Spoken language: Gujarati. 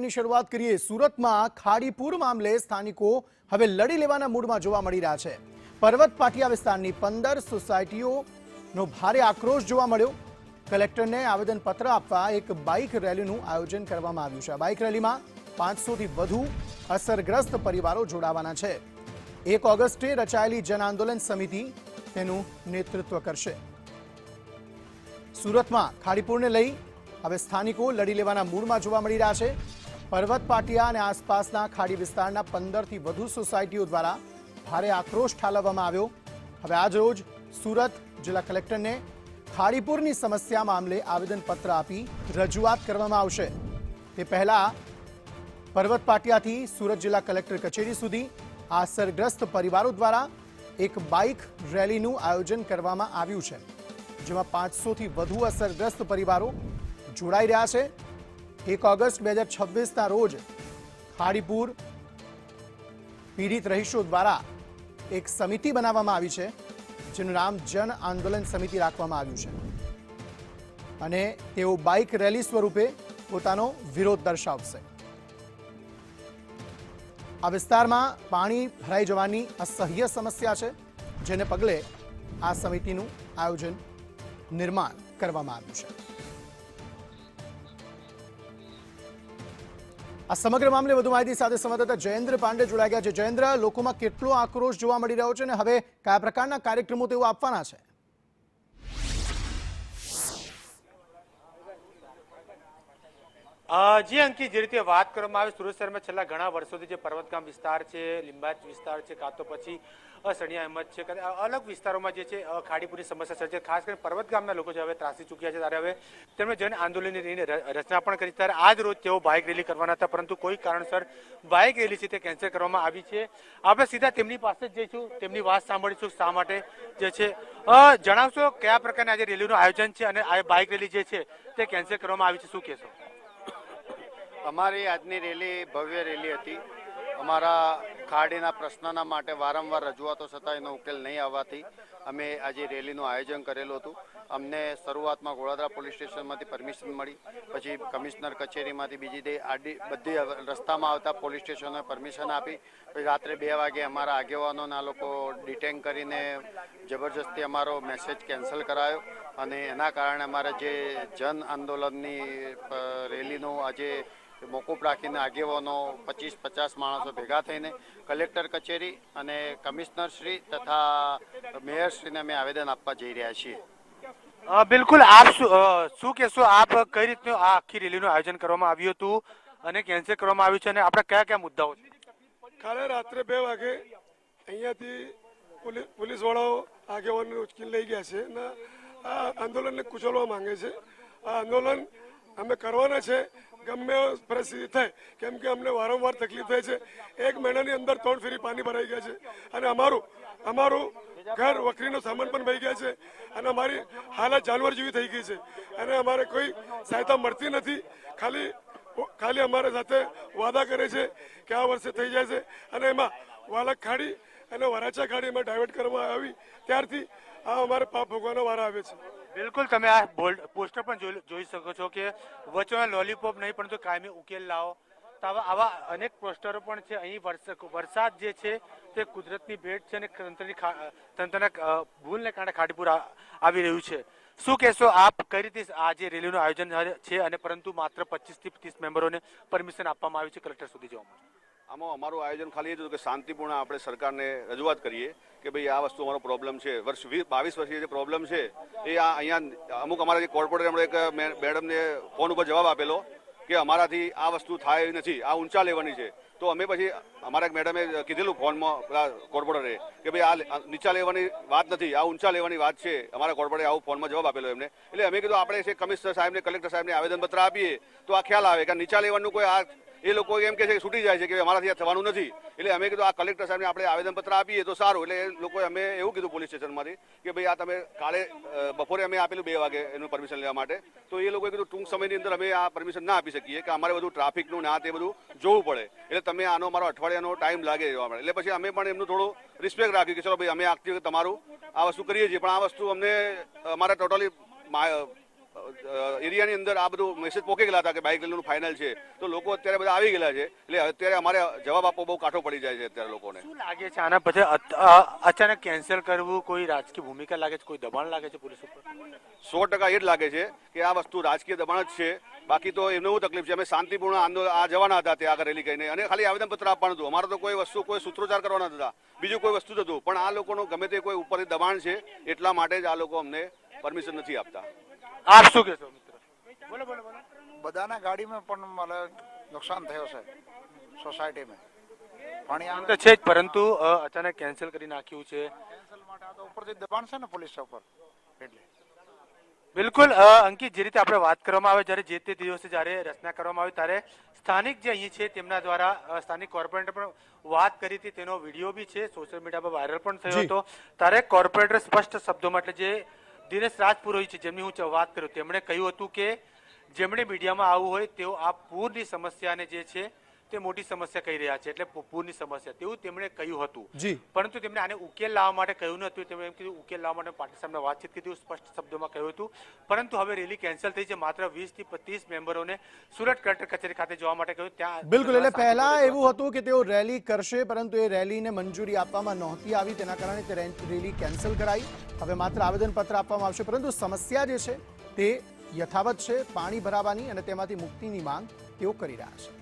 બુલેટિનની શરૂઆત કરીએ। સુરતમાં ખાડીપુર મામલે સ્થાનિકો હવે લડી લેવાના મૂડમાં જોવા મળી રહ્યા છે। પર્વત પાટિયા વિસ્તારની 15 સોસાયટીઓનો ભારે આક્રોશ જોવા મળ્યો। કલેક્ટરને આવેદનપત્ર આપવા એક બાઇક રેલીનું આયોજન કરવામાં આવ્યું છે। આ બાઇક રેલીમાં 500 થી વધુ અસરગ્રસ્ત પરિવારો જોડાવાના છે। 1 ઓગસ્ટે રચાયેલી જન આંદોલન સમિતિ તેનું નેતૃત્વ કરશે। સુરતમાં ખાડીપુરને લઈ હવે સ્થાનિકો લડી લેવાના મૂડમાં જોવા મળી રહ્યા છે। પર્વત પાટિયા અને આસપાસના ખાડી વિસ્તારના 15 થી વધુ સોસાયટીઓ દ્વારા ભારે આક્રોશ ઠાલવવામાં આવ્યો। હવે આજ રોજ સુરત જિલ્લા કલેક્ટરને ખાડીપુરની સમસ્યા મામલે આવેદનપત્ર આપી રજૂઆત કરવામાં આવશે। તે પહેલા પર્વત પાટિયાથી સુરત જિલ્લા કલેક્ટર કચેરી સુધી આ અસરગ્રસ્ત પરિવારો દ્વારા એક બાઇક રેલીનું આયોજન કરવામાં આવ્યું છે, જેમાં 500 થી વધુ અસરગ્રસ્ત પરિવારો જોડાઈ રહ્યા છે। 1 ઓગસ્ટ 2026ના રોજ ખાડીપુર પીડિત રહીશો દ્વારા એક સમિતિ બનાવવામાં આવી છે, જેનું નામ જન આંદોલન સમિતિ રાખવામાં આવ્યું છે અને તેઓ બાઇક રેલી સ્વરૂપે પોતાનો વિરોધ દર્શાવશે। આ વિસ્તારમાં પાણી ભરાઈ જવાની અસહ્ય સમસ્યા છે, જેને પગલે આ સમિતિનું આયોજન નિર્માણ કરવામાં આવ્યું છે। આ સમગ્ર મામલે વધુ માહિતી સાથે સંવાદદાતા જયેન્દ્ર પાંડે જોડાઈ ગયા છે। જયેન્દ્ર, લોકોમાં કેટલો આક્રોશ જોવા મળી રહ્યો છે અને હવે કયા પ્રકારના કાર્યક્રમો તેઓ આપવાના છે? જી અંકિત, જે રીતે વાત કરવામાં આવે, સુરત શહેરમાં છેલ્લા ઘણા વર્ષોથી જે પર્વતગામ વિસ્તાર છે, લીંબાયત વિસ્તાર છે, કાં તો પછી સણિયા અહેમદ છે, અલગ વિસ્તારોમાં જે છે ખાડીપુરની સમસ્યા સર્જાય, ખાસ કરીને પર્વતગામના લોકો જે હવે ત્રાસી ચૂક્યા છે, ત્યારે હવે તેમણે જન આંદોલનની રચના પણ કરી। ત્યારે આજ રોજ તેઓ બાઇક રેલી કરવાના હતા, પરંતુ કોઈ કારણસર બાઇક રેલી છે તે કેન્સલ કરવામાં આવી છે। આપણે સીધા તેમની પાસે જ જઈશું, તેમની વાત સાંભળીશું શા માટે જે છે। જણાવશો કયા પ્રકારની આજે રેલીનું આયોજન છે અને આ બાઇક રેલી જે છે તે કેન્સલ કરવામાં આવી છે, શું કહેશો? અમારી આજની રેલી ભવ્ય રેલી હતી। અમારા ખાડીના પ્રશ્નના માટે વારંવાર રજૂઆતો છતાં એનો ઉકેલ નહીં આવવાથી અમે આજે રેલીનું આયોજન કરેલું હતું। અમને શરૂઆતમાં ગોળાદરા પોલીસ સ્ટેશનમાંથી પરમિશન મળી, પછી કમિશનર કચેરીમાંથી બધી રસ્તામાં આવતા પોલીસ સ્ટેશનોએ પરમિશન આપી। પછી રાત્રે 2 વાગે અમારા આગેવાનોના લોકો ડિટેન કરીને જબરજસ્તી અમારો મેસેજ કેન્સલ કરાયો અને એના કારણે અમારે જે જન આંદોલનની રેલીનું આજે મોકૂફ રાખીને આગેવાનો 25-50 માણસો ભેગા થઈને કલેક્ટર કચેરી અને કમિશનરશ્રી તથા મેયરશ્રીને અમે આવેદન આપવા જઈ રહ્યા છીએ। બિલકુલ, આપ શું કહેશો? આપ કઈ રીતનું આ આખી રેલીનું આયોજન કરવામાં આવ્યું હતું અને કેન્સલ કરવામાં આવ્યું છે અને આપણા કયા કયા મુદ્દાઓ છે? કાલે રાત્રે 2 વાગે અહીંયાથી પોલીસ વાળાઓ આગેવાનોને ઉચકીને લઈ ગયા છે અને આ આંદોલનને કુચલવા માંગે છે। આ આંદોલન અમે કરવાના છે ગમે પરિસ્થિતિ થાય, કેમ કે અમને વારંવાર તકલીફ થાય છે। 1 મહિનાની અંદર 3 ફેરી પાણી ભરાઈ ગયા છે અને અમારું ઘર વખરીનો સામાન પણ વહી ગયા છે અને અમારી હાલત જાનવર જેવી થઈ ગઈ છે અને અમારે કોઈ સહાયતા મળતી નથી। ખાલી અમારા સાથે વાદા કરે છે કે આ વર્ષે થઈ જશે અને એમાં વાલક ખાડી અને વરાછા ખાડીમાં ડાયવર્ટ કરવામાં આવી ત્યારથી આ અમારે પાપ ભોગવાનો વારો આવે છે। બિલકુલ, તમે આ પોસ્ટર પણ જોઈ શકો છો કે વચમાં લોલીપોપ નહીં પરંતુ કાયમી ઉકેલ લાવો। તો આવા અનેક પોસ્ટરો પણ છે। અહીં વરસાદ જે છે તે કુદરતની ભેટ છે અને તંત્રના ભૂલને કારણે ખાડીપુર આવી રહ્યું છે। શું કહેશો આપ, કઈ રીતે આ જે રેલીનું આયોજન છે અને પરંતુ માત્ર 25 થી 30 મેમ્બરોને પરમિશન આપવામાં આવી છે કલેક્ટર સુધી જવા માટે? આમાં અમારું આયોજન ખાલી હતું કે શાંતિપૂર્ણ આપણે સરકારને રજૂઆત કરીએ કે ભાઈ આ વસ્તુ અમારો પ્રોબ્લેમ છે। 22 વર્ષથી જે પ્રોબ્લેમ છે એ અહીંયા અમુક અમારા જે કોર્પોરેટર એમણે એક મેડમને ફોન ઉપર જવાબ આપેલો કે અમારાથી આ વસ્તુ થાય એવી નથી, આ ઊંચા લેવાની છે। તો અમે પછી અમારા એક મેડમે કીધેલું ફોનમાં કોર્પોરેટરે કે ભાઈ આ નીચા લેવાની વાત નથી, આ ઊંચા લેવાની વાત છે। અમારા કોર્પોરેટરે આવું ફોનમાં જવાબ આપેલો એમને। એટલે અમે કીધું આપણે કમિશનર સાહેબને કલેક્ટર સાહેબને આવેદનપત્ર આપીએ તો આ ખ્યાલ આવે કે નીચા લેવાનું કોઈ આ એ લોકો એમ કે છે કે છૂટી જાય છે કે અમારાથી આ થવાનું નથી। એટલે અમે કીધું આ કલેક્ટર સાહેબને આપણે આવેદનપત્ર આપીએ તો સારું। એટલે એ લોકોએ અમે એવું કીધું પોલીસ સ્ટેશનમાંથી કે ભાઈ આ તમે કાલે બપોરે અમે આપેલું 2 વાગે એનું પરમિશન લેવા માટે, તો એ લોકોએ કીધું ટૂંક સમયની અંદર અમે આ પરમિશન ના આપી શકીએ કે અમારે બધું ટ્રાફિકનું ને આ તે બધું જોવું પડે, એટલે તમે આનો અમારો અઠવાડિયાનો ટાઈમ લાગે એવા માટે। એટલે પછી અમે પણ એમનું થોડું રિસ્પેક્ટ રાખ્યું કે ચલો ભાઈ અમે આખી વખત તમારું આ વસ્તુ કરીએ છીએ, પણ આ વસ્તુ અમને અમારા ટોટલી એરિયાની અંદર આ બધું મેસેજ પોકી ગયેલા હતા કે બાઇક રેલીનું ફાઇનલ છે, તો લોકો અત્યારે બધા આવી ગયેલા છે, એટલે અત્યારે અમારે જવાબ આપવો બહુ કાઠો પડી જાય છે અત્યારે લોકોને. શું લાગે છે આના પછી અચાનક કેન્સલ કરવું કોઈ રાજકીય ભૂમિકા લાગે છે, કોઈ દબાણ લાગે છે પોલીસ ઉપર? 100% એ જ લાગે છે કે આ વસ્તુ રાજકીય દબાણ જ છે. બાકી તો એમને એવું તકલીફ છે, અમે શાંતિપૂર્ણ આંદોલન આ જવાના હતા ત્યાં આગળ રેલી કહીને, અને ખાલી આવેદનપત્ર આપવાનું હતું. અમારે તો કોઈ વસ્તુ કોઈ સૂત્રોચ્ચાર કરવાના હતા, બીજું કોઈ વસ્તુ જ હતું, પણ આ લોકોનું ગમે તે કોઈ ઉપરથી દબાણ છે એટલા માટે જ આ લોકો અમને પરમિશન નથી આપતા. આપ શું કહેશો મિત્ર? બોલો બોલો બોલો. બધાને ગાડીમાં પણ મને નુકસાન થયો છે સોસાયટીમાં. પાણી આમ આવે તો છે જ, પરંતુ અચાનક કેન્સલ કરી નાખ્યું છે. કેન્સલ માટે આ તો ઉપરથી દબાણ છે ને પોલીસ ઉપર એટલે. બિલકુલ અંકિત, જે રીતે આપણે વાત કરવામાં આવે, જ્યારે જે તે દિવસે જ્યારે રચના કરવામાં આવી ત્યારે સ્થાનિક જે અહીં છે તેમના દ્વારા સ્થાનિક કોર્પોરેટર પણ વાત કરી હતી, તેનો વિડીયો બી છે, સોશિયલ મીડિયા પર વાયરલ પણ થયો હતો. ત્યારે કોર્પોરેટર સ્પષ્ટ શબ્દોમાં, એટલે જે દિનેશ રાજપુરોહિત છે જેમની હું વાત કરું, તેમણે કહ્યું હતું કે જેમણે મીડિયામાં આવવું હોય તેઓ આ પૂરની સમસ્યાને જે છે તે મોટી સમસ્યા કહી રહ્યા છે, એટલે પૂરની સમસ્યા તેવું તેમણે કહ્યું હતું. પરંતુ તેમણે આને ઉકેલ લાવવા માટે કહ્યું નહોતું. તેમણે એમ કીધું ઉકેલ લાવવા માટે પાર્ટી સામે વાતચીત કીધું, સ્પષ્ટ શબ્દોમાં કહ્યું હતું. પરંતુ હવે રેલી કેન્સલ થઈ છે. માત્ર 20 થી 30 મેમ્બરોને સુરત કલેક્ટર કચેરી ખાતે જવા માટે કહ્યું. ત્યાં બિલકુલ, એટલે પહેલા એવું હતું કે તેઓ રેલી કરશે, પરંતુ એ રેલીને મંજૂરી આપવામાં નહોતી આવી, તેના કારણે તે રેલી કેન્સલ કરાઈ. હવે માત્ર આવેદનપત્ર આપવામાં આવશે, પરંતુ સમસ્યા જે છે તે યથાવત છે, પાણી ભરાવાની, અને તેમાંથી મુક્તિની માંગ તેઓ કરી રહ્યા છે.